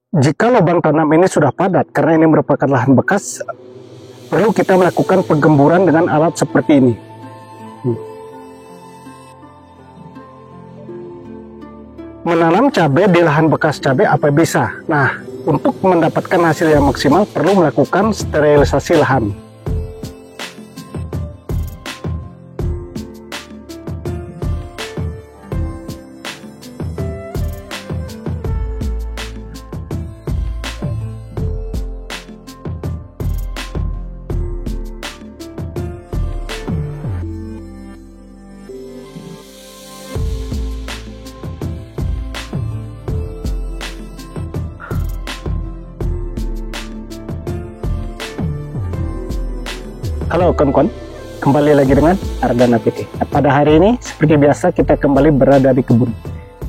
Jika lubang tanam ini sudah padat, karena ini merupakan lahan bekas, perlu kita melakukan penggemburan dengan alat seperti ini. Menanam cabai di lahan bekas cabai apa bisa? Nah, untuk mendapatkan hasil yang maksimal, perlu melakukan sterilisasi lahan. Halo kawan-kawan, kembali lagi dengan Ardana PT. Pada hari ini, seperti biasa kita kembali berada di kebun.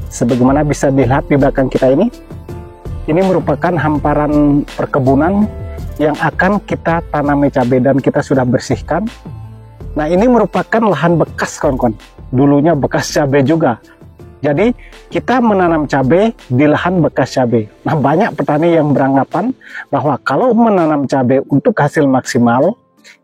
Sebagaimana bisa dilihat di belakang kita ini merupakan hamparan perkebunan yang akan kita tanami cabai dan kita sudah bersihkan. Nah, ini merupakan lahan bekas kawan-kawan. Dulunya bekas cabai juga. Jadi kita menanam cabai di lahan bekas cabai. Nah, banyak petani yang beranggapan bahwa kalau menanam cabai untuk hasil maksimal,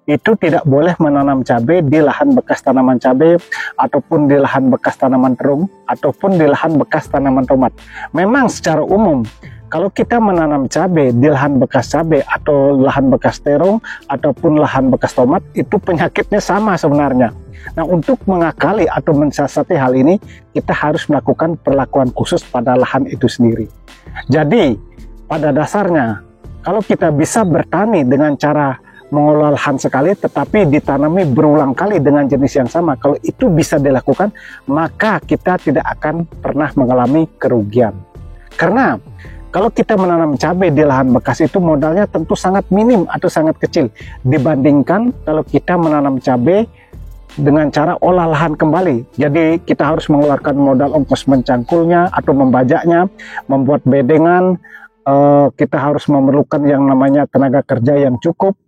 itu tidak boleh menanam cabai di lahan bekas tanaman cabai, ataupun di lahan bekas tanaman terung, ataupun di lahan bekas tanaman tomat. Memang secara umum, kalau kita menanam cabai di lahan bekas cabai, atau lahan bekas terung, ataupun lahan bekas tomat, itu penyakitnya sama sebenarnya. Nah, untuk mengakali atau mensiasati hal ini, kita harus melakukan perlakuan khusus pada lahan itu sendiri. Jadi, pada dasarnya, kalau kita bisa bertani dengan cara mengolah lahan sekali tetapi ditanami berulang kali dengan jenis yang sama, kalau itu bisa dilakukan, maka kita tidak akan pernah mengalami kerugian. Karena kalau kita menanam cabai di lahan bekas itu modalnya tentu sangat minim atau sangat kecil dibandingkan kalau kita menanam cabai dengan cara olah lahan kembali. Jadi kita harus mengeluarkan modal ongkos mencangkulnya atau membajaknya, membuat bedengan, kita harus memerlukan yang namanya tenaga kerja yang cukup.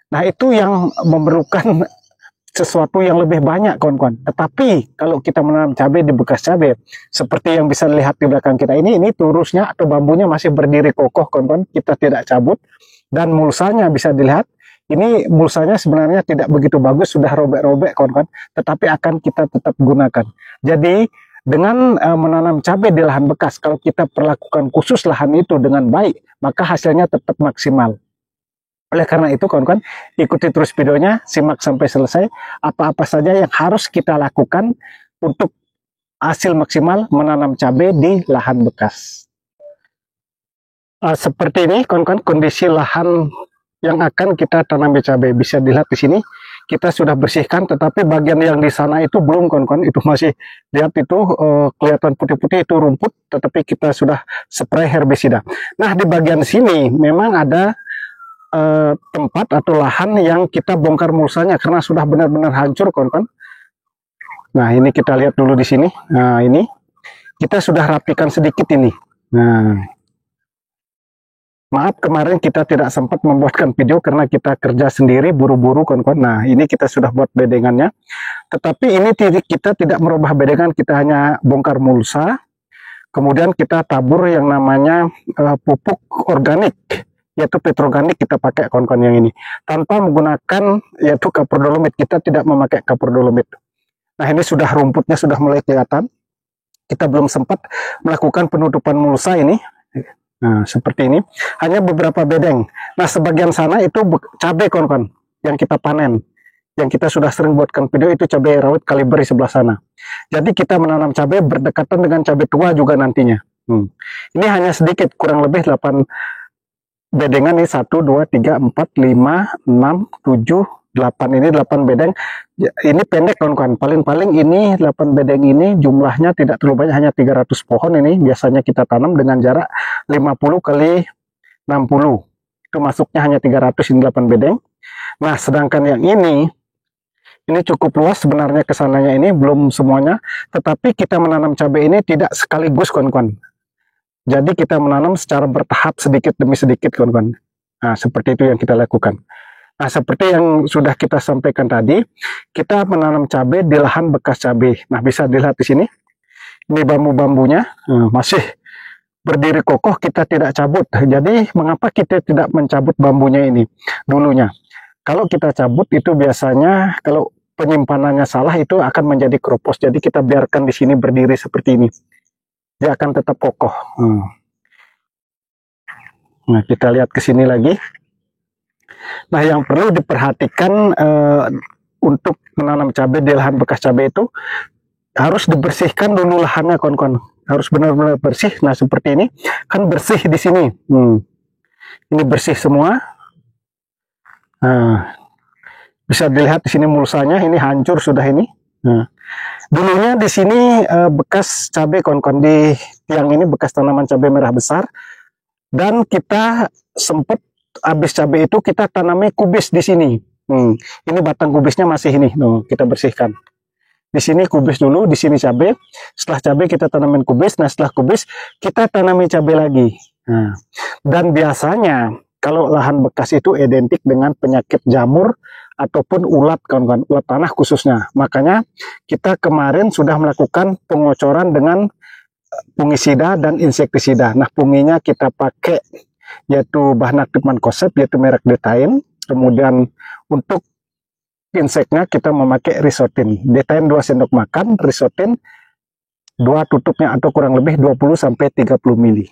Nah, itu yang memerlukan sesuatu yang lebih banyak kawan-kawan. Tetapi kalau kita menanam cabai di bekas cabai, seperti yang bisa dilihat di belakang kita ini turusnya atau bambunya masih berdiri kokoh kawan-kawan, kita tidak cabut. Dan mulsanya bisa dilihat, ini mulsanya sebenarnya tidak begitu bagus, sudah robek-robek kawan-kawan, tetapi akan kita tetap gunakan. Jadi dengan menanam cabai di lahan bekas, kalau kita perlakukan khusus lahan itu dengan baik, maka hasilnya tetap maksimal. Oleh karena itu kawan-kawan, ikuti terus videonya, simak sampai selesai apa-apa saja yang harus kita lakukan untuk hasil maksimal menanam cabai di lahan bekas. Seperti ini kawan-kawan kondisi lahan yang akan kita tanam cabai. Bisa dilihat di sini kita sudah bersihkan, tetapi bagian yang di sana itu belum kawan-kawan, itu masih lihat itu kelihatan putih-putih, itu rumput, tetapi kita sudah spray herbisida. Nah, di bagian sini memang ada tempat atau lahan yang kita bongkar mulsanya karena sudah benar-benar hancur kawan-kawan. Nah, ini kita lihat dulu di sini. Nah, ini kita sudah rapikan sedikit ini. Nah, maaf kemarin kita tidak sempat membuatkan video karena kita kerja sendiri buru-buru kawan-kawan. Nah, ini kita sudah buat bedengannya. Tetapi ini kita tidak merubah bedengan, kita hanya bongkar mulsa. Kemudian kita tabur yang namanya pupuk organik, yaitu petroganik kita pakai kawan-kawan yang ini, tanpa menggunakan yaitu kapur dolomit. Kita tidak memakai kapur dolomit. Nah, ini sudah rumputnya sudah mulai kelihatan. Kita belum sempat melakukan penutupan mulsa ini. Nah, seperti ini, hanya beberapa bedeng. Nah, sebagian sana itu cabai kawan-kawan yang kita panen, yang kita sudah sering buatkan video, itu cabai rawit kaliber di sebelah sana. Jadi kita menanam cabai berdekatan dengan cabai tua juga nantinya. Ini hanya sedikit, kurang lebih 8 bedengan, ini 1, 2, 3, 4, 5, 6, 7, 8, ini 8 bedeng. Ini pendek kawan-kawan, paling-paling ini 8 bedeng ini jumlahnya tidak terlalu banyak, hanya 300 pohon ini biasanya kita tanam dengan jarak 50 kali 60. Itu masuknya hanya 300, ini 8 bedeng. Nah, sedangkan yang ini cukup luas sebenarnya, kesananya ini belum semuanya, tetapi kita menanam cabai ini tidak sekaligus kawan-kawan. Jadi kita menanam secara bertahap sedikit demi sedikit kawan-kawan. Nah, seperti itu yang kita lakukan. Nah, seperti yang sudah kita sampaikan tadi, kita menanam cabai di lahan bekas cabai. Nah, bisa dilihat di sini. Ini bambu-bambunya masih berdiri kokoh kita tidak cabut. Jadi mengapa kita tidak mencabut bambunya ini dulunya? Kalau kita cabut itu biasanya kalau penyimpanannya salah itu akan menjadi keropos. Jadi kita biarkan di sini berdiri seperti ini. Dia akan tetap kokoh. Nah, kita lihat ke sini lagi. Nah, yang perlu diperhatikan untuk menanam cabai di lahan bekas cabai itu harus dibersihkan dulu lahannya, kawan-kawan. Harus benar-benar bersih. Nah, seperti ini kan bersih di sini. Ini bersih semua. Nah, bisa dilihat di sini mulsanya, ini hancur sudah ini. Nah, dulunya di sini bekas cabai, kawan-kawan, di tiang ini bekas tanaman cabai merah besar. Dan kita sempat habis cabai itu kita tanami kubis di sini. Ini batang kubisnya masih ini. Kita bersihkan. Di sini kubis dulu, di sini cabai. Setelah cabai kita tanamin kubis. Nah, setelah kubis kita tanami cabai lagi. Nah, dan biasanya kalau lahan bekas itu identik dengan penyakit jamur ataupun ulat, kawan-kawan, ulat tanah khususnya. Makanya kita kemarin sudah melakukan pengocoran dengan fungisida dan insektisida. Nah, funginya kita pakai yaitu bahan aktif mancozeb, yaitu merek Detain. Kemudian untuk inseknya kita memakai Risotin. Detain 2 sendok makan, Risotin 2 tutupnya atau kurang lebih 20-30 mili.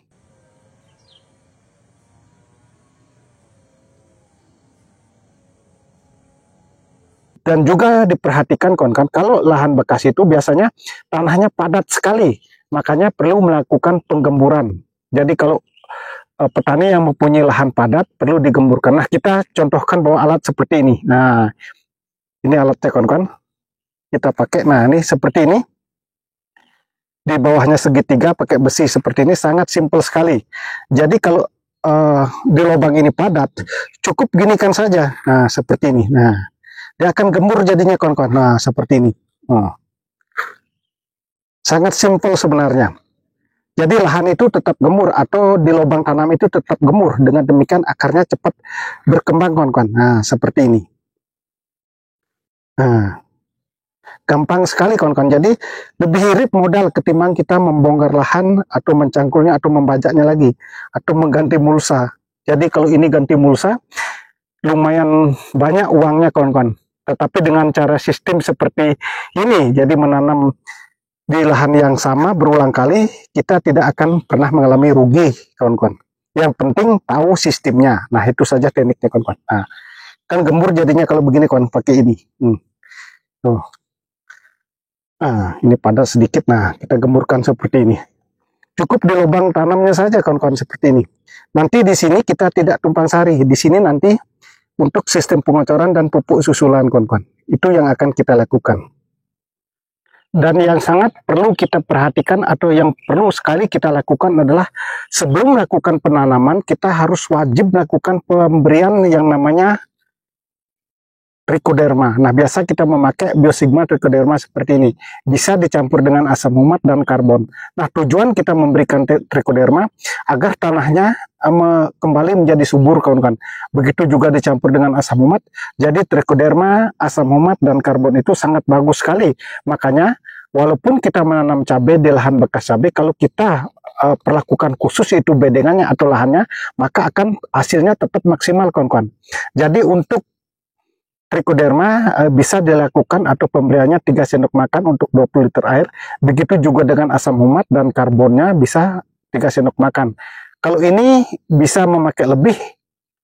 Dan juga diperhatikan, kawan-kawan, kalau lahan bekas itu biasanya tanahnya padat sekali, makanya perlu melakukan penggemburan. Jadi kalau petani yang mempunyai lahan padat perlu digemburkan. Nah, kita contohkan bawa alat seperti ini. Nah, ini alatnya, kawan-kawan. Kita pakai, nah ini seperti ini. Di bawahnya segitiga pakai besi seperti ini, sangat simpel sekali. Jadi kalau di lubang ini padat, cukup ginikan saja. Nah, seperti ini. Nah, dia akan gembur jadinya, kawan-kawan. Nah, seperti ini. Sangat simpel sebenarnya. Jadi lahan itu tetap gemur atau di lubang tanam itu tetap gemur. Dengan demikian akarnya cepat berkembang, kawan-kawan. Nah, seperti ini. Nah, gampang sekali, kawan-kawan. Jadi lebih irit modal ketimbang kita membongkar lahan atau mencangkulnya atau membajaknya lagi atau mengganti mulsa. Jadi kalau ini ganti mulsa lumayan banyak uangnya, kawan-kawan. Tetapi dengan cara sistem seperti ini, jadi menanam di lahan yang sama berulang kali, kita tidak akan pernah mengalami rugi, kawan-kawan. Yang penting tahu sistemnya. Nah, itu saja tekniknya, kawan-kawan. Nah, kan gembur jadinya kalau begini, kawan, pakai ini. Tuh. Nah, ini padat sedikit. Nah, kita gemburkan seperti ini. Cukup di lubang tanamnya saja, kawan-kawan, seperti ini. Nanti di sini kita tidak tumpang sari. Di sini nanti untuk sistem pengocoran dan pupuk susulan, kawan-kawan. Itu yang akan kita lakukan. Dan yang sangat perlu kita perhatikan atau yang perlu sekali kita lakukan adalah sebelum melakukan penanaman, kita harus wajib melakukan pemberian yang namanya trichoderma. Nah, biasa kita memakai biosigma trichoderma seperti ini. Bisa dicampur dengan asam humat dan karbon. Nah, tujuan kita memberikan trichoderma agar tanahnya kembali menjadi subur, kawan-kawan. Begitu juga dicampur dengan asam humat. Jadi trichoderma, asam humat, dan karbon itu sangat bagus sekali. Makanya, walaupun kita menanam cabai di lahan bekas cabai, kalau kita perlakukan khusus itu bedengannya atau lahannya, maka akan hasilnya tetap maksimal, kawan-kawan. Jadi untuk trichoderma bisa dilakukan atau pemberiannya 3 sendok makan untuk 20 liter air. Begitu juga dengan asam humat dan karbonnya bisa 3 sendok makan. Kalau ini bisa memakai lebih,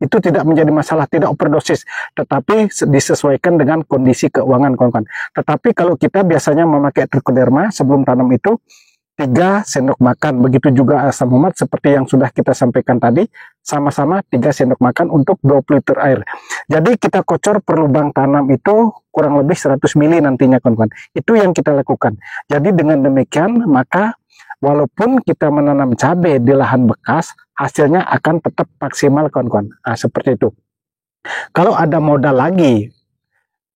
itu tidak menjadi masalah, tidak overdosis. Tetapi disesuaikan dengan kondisi keuangan, kawan-kawan. Tetapi kalau kita biasanya memakai trichoderma sebelum tanam itu 3 sendok makan. Begitu juga asam humat seperti yang sudah kita sampaikan tadi, sama-sama 3 sendok makan untuk 20 liter air. Jadi kita kocor per lubang tanam itu kurang lebih 100 mili nantinya, kawan-kawan. Itu yang kita lakukan. Jadi dengan demikian, maka walaupun kita menanam cabai di lahan bekas, hasilnya akan tetap maksimal, kawan-kawan. Nah, seperti itu. Kalau ada modal lagi,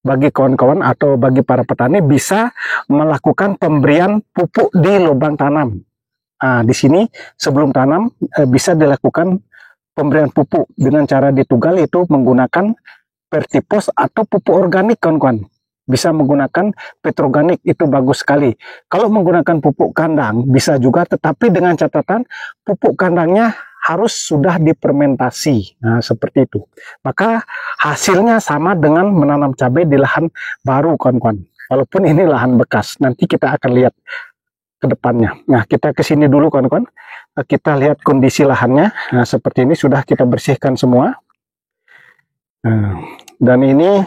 bagi kawan-kawan atau bagi para petani bisa melakukan pemberian pupuk di lubang tanam. Nah, di sini sebelum tanam bisa dilakukan pemberian pupuk dengan cara ditugal, itu menggunakan Vertipos atau pupuk organik, kawan-kawan. bisa menggunakan petroorganik, itu bagus sekali. Kalau menggunakan pupuk kandang bisa juga, tetapi dengan catatan pupuk kandangnya harus sudah difermentasi. Nah, seperti itu. Maka hasilnya sama dengan menanam cabai di lahan baru, kawan-kawan. Walaupun ini lahan bekas, nanti kita akan lihat ke depannya. Nah, kita ke sini dulu, kawan-kawan. Kita lihat kondisi lahannya. Nah, seperti ini sudah kita bersihkan semua. Nah, dan ini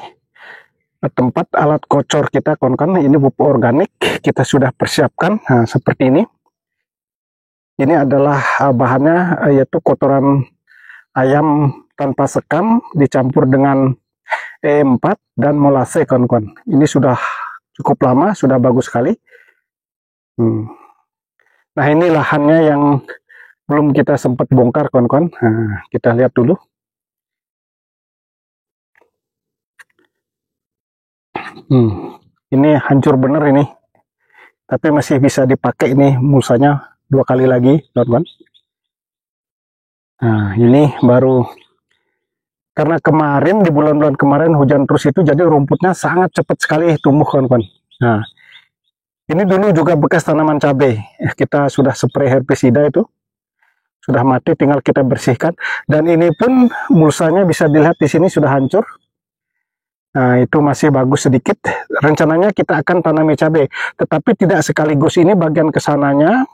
tempat alat kocor kita, kawan-kawan. Ini pupuk organik kita sudah persiapkan. Nah, seperti ini. Ini adalah bahannya, yaitu kotoran ayam tanpa sekam dicampur dengan E4 dan molase, kawan-kawan. Ini sudah cukup lama, sudah bagus sekali. Nah, ini lahannya yang belum kita sempat bongkar, kawan-kawan. Nah, kita lihat dulu. Ini hancur bener ini, tapi masih bisa dipakai ini mulsanya 2 kali lagi, kawan-kawan. Nah, ini baru, karena kemarin di bulan-bulan kemarin hujan terus itu, jadi rumputnya sangat cepat sekali tumbuh, kawan-kawan. Nah, ini dulu juga bekas tanaman cabai, kita sudah spray herbisida, itu sudah mati, tinggal kita bersihkan. Dan ini pun mulsanya bisa dilihat di sini sudah hancur. Nah, itu masih bagus sedikit. Rencananya kita akan tanami cabai, tetapi tidak sekaligus. Ini bagian kesananya,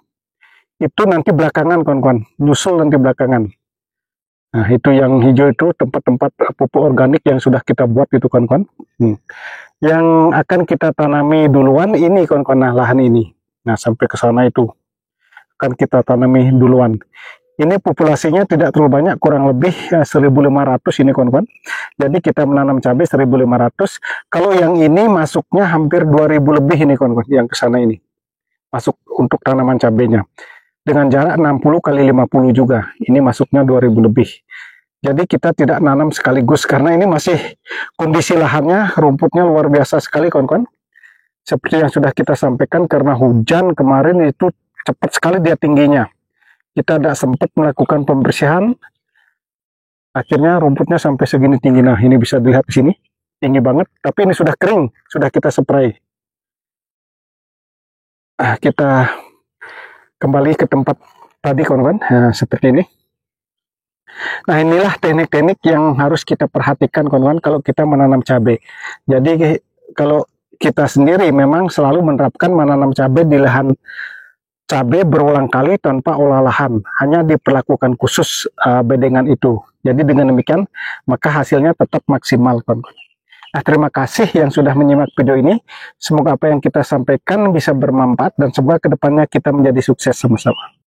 itu nanti belakangan, kawan-kawan. Nyusul nanti belakangan. Nah, itu yang hijau itu tempat-tempat pupuk organik yang sudah kita buat itu, kawan-kawan. Yang akan kita tanami duluan ini, kawan-kawan. Nah, lahan ini. Nah, sampai ke sana itu akan kita tanami duluan. Ini populasinya tidak terlalu banyak, kurang lebih 1.500 ini, kawan-kawan. Jadi kita menanam cabai 1.500. Kalau yang ini masuknya hampir 2.000 lebih ini, kawan-kawan, yang ke sana ini. Masuk untuk tanaman cabainya. Dengan jarak 60 kali 50 juga. Ini masuknya 2.000 lebih. Jadi kita tidak nanam sekaligus karena ini masih kondisi lahannya, rumputnya luar biasa sekali, kawan-kawan. Seperti yang sudah kita sampaikan, karena hujan kemarin itu cepat sekali dia tingginya. Kita tidak sempat melakukan pembersihan, akhirnya rumputnya sampai segini tinggi. Nah, ini bisa dilihat di sini, tinggi banget, tapi ini sudah kering, sudah kita spray. Kita kembali ke tempat tadi, kawan-kawan. Nah, seperti ini. Nah, inilah teknik-teknik yang harus kita perhatikan, kawan-kawan, kalau kita menanam cabai. Jadi, kalau kita sendiri memang selalu menerapkan menanam cabai di lahan cabai berulang kali tanpa olah lahan, hanya diperlakukan khusus bedengan itu. Jadi dengan demikian maka hasilnya tetap maksimal, kawan-kawan. Nah, terima kasih yang sudah menyimak video ini. Semoga apa yang kita sampaikan bisa bermanfaat dan semoga kedepannya kita menjadi sukses sama-sama.